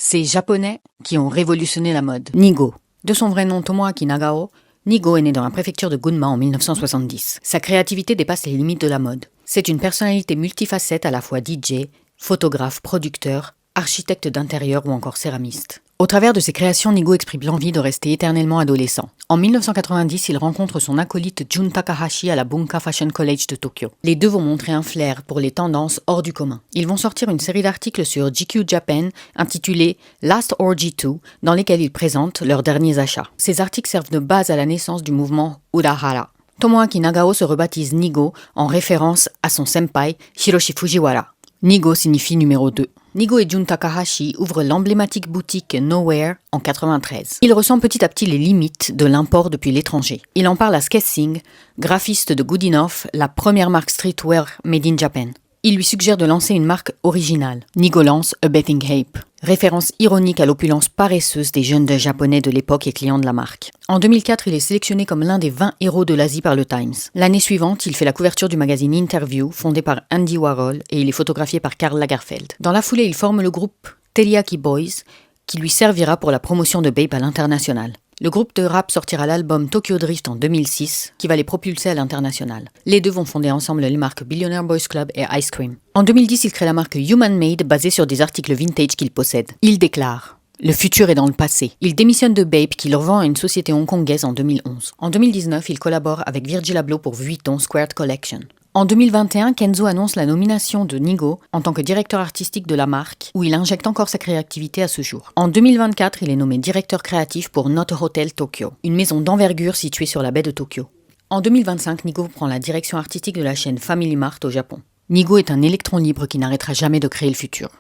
Ces Japonais qui ont révolutionné la mode. Nigo. De son vrai nom Tomoaki Nagao, Nigo est né dans la préfecture de Gunma en 1970. Sa créativité dépasse les limites de la mode. C'est une personnalité multifacette à la fois DJ, photographe, producteur, architecte d'intérieur ou encore céramiste. Au travers de ses créations, Nigo exprime l'envie de rester éternellement adolescent. En 1990, il rencontre son acolyte Jun Takahashi à la Bunka Fashion College de Tokyo. Les deux vont montrer un flair pour les tendances hors du commun. Ils vont sortir une série d'articles sur GQ Japan intitulée Last Orgy 2, dans lesquels ils présentent leurs derniers achats. Ces articles servent de base à la naissance du mouvement Urahara. Tomoaki Nagao se rebaptise Nigo en référence à son senpai Hiroshi Fujiwara. Nigo signifie numéro 2. Nigo et Jun Takahashi ouvrent l'emblématique boutique Nowhere en 1993. Il ressent petit à petit les limites de l'import depuis l'étranger. Il en parle à Skessing, graphiste de Good Enough, la première marque streetwear made in Japan. Il lui suggère de lancer une marque originale. Nigo lance A Bathing Ape, référence ironique à l'opulence paresseuse des jeunes japonais de l'époque et clients de la marque. En 2004, il est sélectionné comme l'un des 20 héros de l'Asie par le Times. L'année suivante, il fait la couverture du magazine Interview, fondé par Andy Warhol, et il est photographié par Karl Lagerfeld. Dans la foulée, il forme le groupe Teriyaki Boys, qui lui servira pour la promotion de Bape à l'international. Le groupe de rap sortira l'album Tokyo Drift en 2006, qui va les propulser à l'international. Les deux vont fonder ensemble les marques Billionaire Boys Club et Ice Cream. En 2010, il crée la marque Human Made, basée sur des articles vintage qu'il possède. Il déclare « Le futur est dans le passé ». Il démissionne de Bape, qui le revend à une société hongkongaise en 2011. En 2019, il collabore avec Virgil Abloh pour Vuitton Squared Collection. En 2021, Kenzo annonce la nomination de Nigo en tant que directeur artistique de la marque, où il injecte encore sa créativité à ce jour. En 2024, il est nommé directeur créatif pour Note Hotel Tokyo, une maison d'envergure située sur la baie de Tokyo. En 2025, Nigo prend la direction artistique de la chaîne Family Mart au Japon. Nigo est un électron libre qui n'arrêtera jamais de créer le futur.